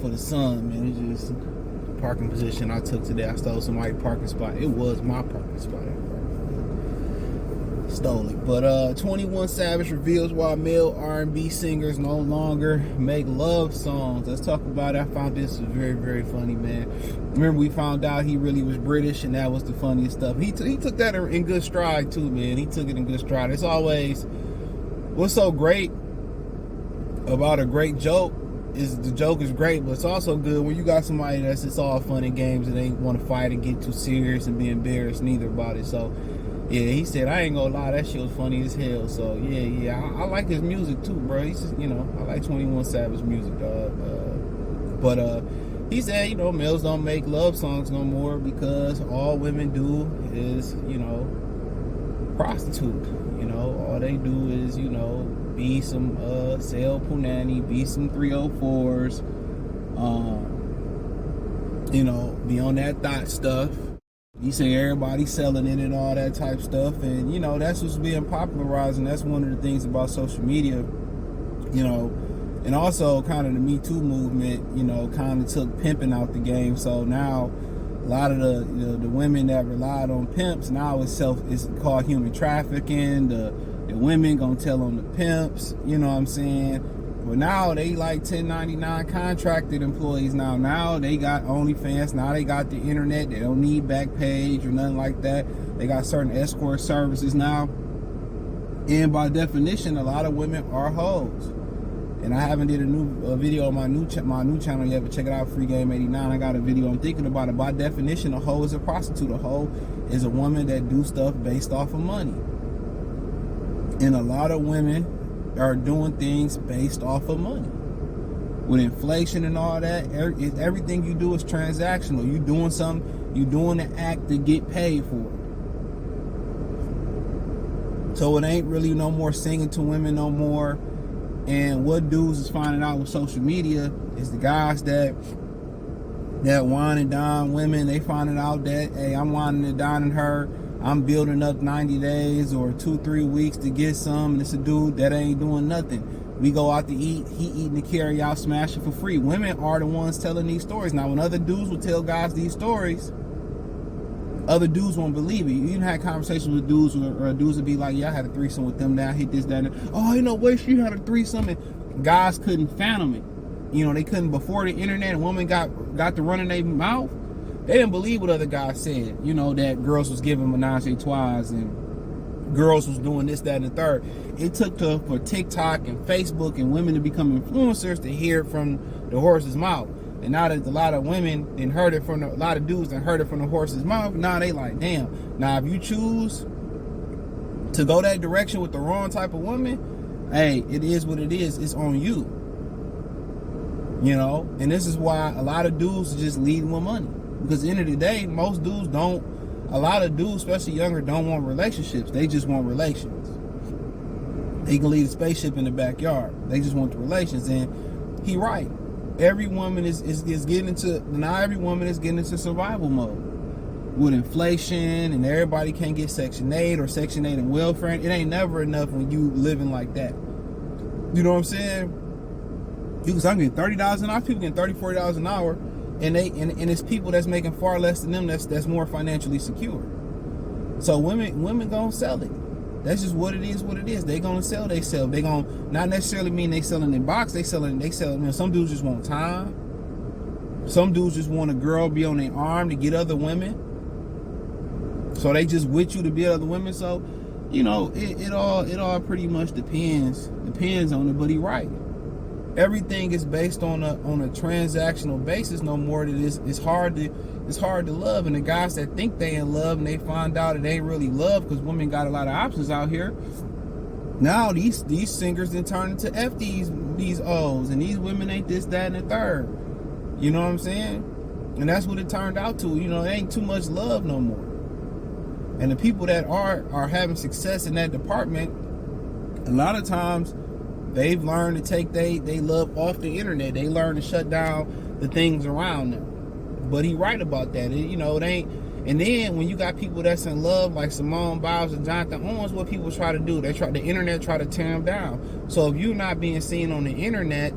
for the sun, man. It's just the parking position I took today. I stole somebody's parking spot. It was my parking spot. Stole it. But 21 Savage reveals why male R&B singers no longer make love songs. Let's talk about it. I found this very, very funny, man. Remember, we found out he really was British, and that was the funniest stuff. He took that in good stride too, man. He took it in good stride. It's always what's so great about a great joke is the joke is great, but it's also good when you got somebody that's it's all fun and games and they want to fight and get too serious and be embarrassed neither about it. So yeah, he said, I ain't gonna lie, that shit was funny as hell. So yeah, I like his music too, bro. He's just, I like 21 Savage music, dog. But he said, males don't make love songs no more because all women do is, prostitute. All they do is, be some sell punani, be some 304s, be on that thought stuff. You say everybody selling it and all that type stuff, and that's what's being popularized, and that's one of the things about social media, and also kind of the Me Too movement, kind of took pimping out the game. So now a lot of the women that relied on pimps, now it's called human trafficking. The women gonna tell on the pimps, you know what I'm saying? But now they like 1099 contracted employees now. Now they got OnlyFans. Now they got the internet. They don't need Backpage or nothing like that. They got certain escort services now. And by definition, a lot of women are hoes. And I haven't did a video on my new channel yet, but check it out, Free Game 89. I got a video. I'm thinking about it. By definition, a hoe is a prostitute. A hoe is a woman that do stuff based off of money. And a lot of women are doing things based off of money. With inflation and all that, everything you do is transactional. You doing something, you doing an act to get paid for it. So it ain't really no more singing to women no more. And what dudes is finding out with social media is the guys that wine and dine women, they finding out that, hey, I'm whining and dining her. I'm building up 90 days or 2-3 weeks to get some, and it's a dude that ain't doing nothing. We go out to eat, he eating the carry out, smashing for free. Women are the ones telling these stories. Now, when other dudes will tell guys these stories, other dudes won't believe it. You even had conversations with dudes or dudes would be like, yeah, I had a threesome with them, now I hit this, that, and that. Oh, where she had a threesome, and guys couldn't fathom it. They couldn't, before the internet, a woman got to running their mouth. They didn't believe what other guys said, that girls was giving menage a trois and girls was doing this, that, and the third. It took for TikTok and Facebook and women to become influencers to hear it from the horse's mouth. And now that a lot of women and heard it from a lot of dudes and heard it from the horse's mouth, now they like, damn. Now if you choose to go that direction with the wrong type of woman, hey, it is what it is. It's on you. And this is why a lot of dudes are just leading with money. Because at the end of the day, most dudes a lot of dudes, especially younger, don't want relationships. They just want relations. They can leave a spaceship in the backyard. They just want the relations. And he right. Every woman is getting into, now every woman is getting into survival mode. With inflation and everybody can't get Section 8 or Section 8 and welfare. It ain't never enough when you living like that. You know what I'm saying? Because I'm getting $30 an hour. People getting $30, $40 an hour. And it's people that's making far less than them that's more financially secure. So women gonna sell it. That's just what it is. They gonna sell, they sell. They gonna not necessarily mean they selling in box, they sell. Some dudes just want time. Some dudes just want a girl be on their arm to get other women. So they just with you to be other women. So, it all pretty much depends on it, but he right. Everything is based on a transactional basis no more than it's hard to love. And the guys that think they in love and they find out it ain't really love because women got a lot of options out here. Now these singers then turn into F these O's, and these women ain't this, that, and the third. You know what I'm saying? And that's what it turned out to. It ain't too much love no more. And the people that are having success in that department, a lot of times they've learned to take they love off the internet. They learn to shut down the things around them. But he right about that. It ain't. And then when you got people that's in love like Simone Biles and Jonathan Owens, what people try to do, the internet try to tear them down. So if you're not being seen on the internet,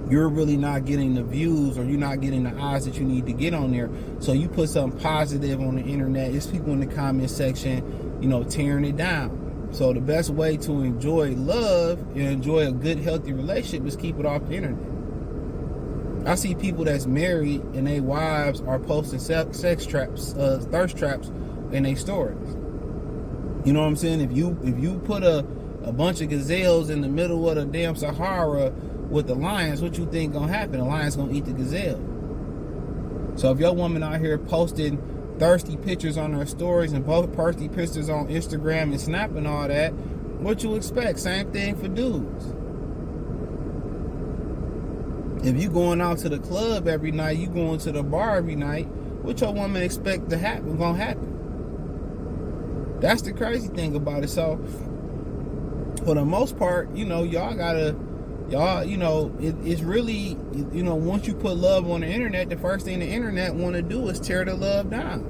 you're really not getting the views, or you're not getting the eyes that you need to get on there. So you put something positive on the internet, it's people in the comment section, you know, tearing it down. So the best way to enjoy love and enjoy a good, healthy relationship is keep it off the internet. I see people that's married and their wives are posting sex traps, thirst traps in their stories. You know what I'm saying? If you put a bunch of gazelles in the middle of the damn Sahara with the lions, what you think gonna happen? The lion's gonna eat the gazelle. So if your woman out here posting thirsty pictures on her stories and both thirsty pictures on Instagram and Snap and all that, what you expect? Same thing for dudes. If you going out to the club every night, you going to the bar every night, what your woman expect to happen gonna happen? That's the crazy thing about it. So for the most part, you know, it's really, you know, once you put love on the internet, the first thing the internet want to do is tear the love down.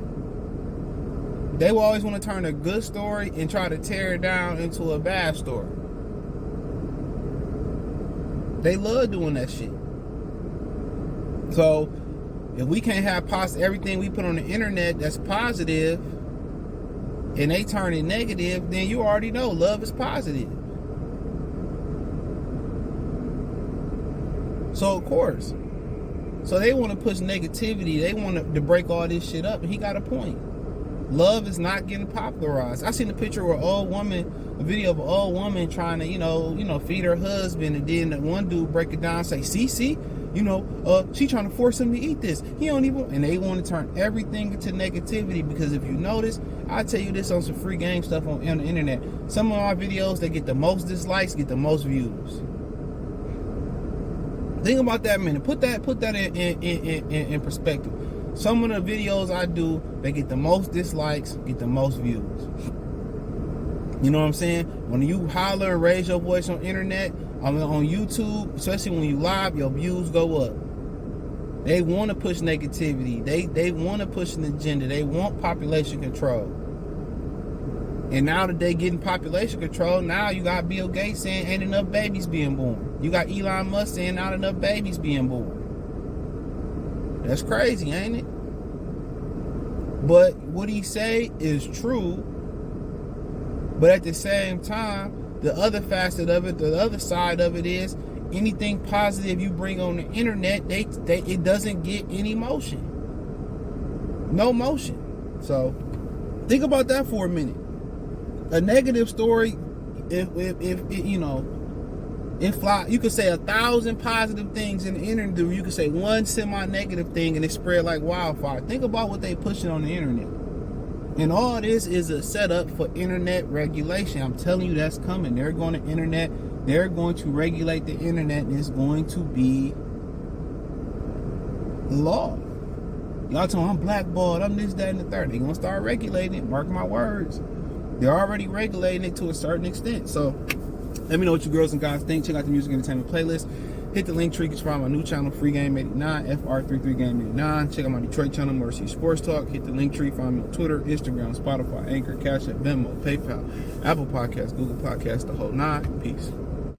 They will always want to turn a good story and try to tear it down into a bad story. They love doing that shit. So if we can't have everything we put on the internet that's positive, and they turn it negative, then you already know love is positive. So of course, so they want to push negativity. They want to break all this shit up, and he got a point. Love is not getting popularized. I seen a picture of a video of an old woman trying to, you know, feed her husband, and then that one dude break it down and say, see, you know, she trying to force him to eat this. He don't even, and they want to turn everything into negativity, because if you notice, I tell you this on some free game stuff on the internet. Some of my videos, they get the most dislikes, get the most views. Think about that a minute. Put that in perspective. Some of the videos I do, they get the most dislikes, get the most views. You know what I'm saying? When you holler and raise your voice on internet, on YouTube, especially when you live, your views go up. They want to push negativity. They want to push an agenda. They want population control. And now that they getting population control, now you got Bill Gates saying ain't enough babies being born. You got Elon Musk saying not enough babies being born. That's crazy, ain't it? But what he say is true. But at the same time, the other facet of it, the other side of it is, anything positive you bring on the internet, it doesn't get any motion. No motion. So think about that for a minute. A negative story, if you know, you could say 1,000 positive things in the internet. You could say one semi-negative thing, and it spread like wildfire. Think about what they pushing on the internet. And all this is a setup for internet regulation. I'm telling you, that's coming. They're going to regulate the internet, and it's going to be the law. Y'all tell me I'm blackballed, I'm this, that, and the third. They're going to start regulating it. Mark my words. They're already regulating it to a certain extent. So let me know what you girls and guys think. Check out the music entertainment playlist. Hit the link tree to find my new channel, Free Game 89, FR33 Game 89. Check out my Detroit channel, Mercy Sports Talk. Hit the link tree. Find me on Twitter, Instagram, Spotify, Anchor, Cash App, Venmo, PayPal, Apple Podcasts, Google Podcasts, the whole nine. Peace.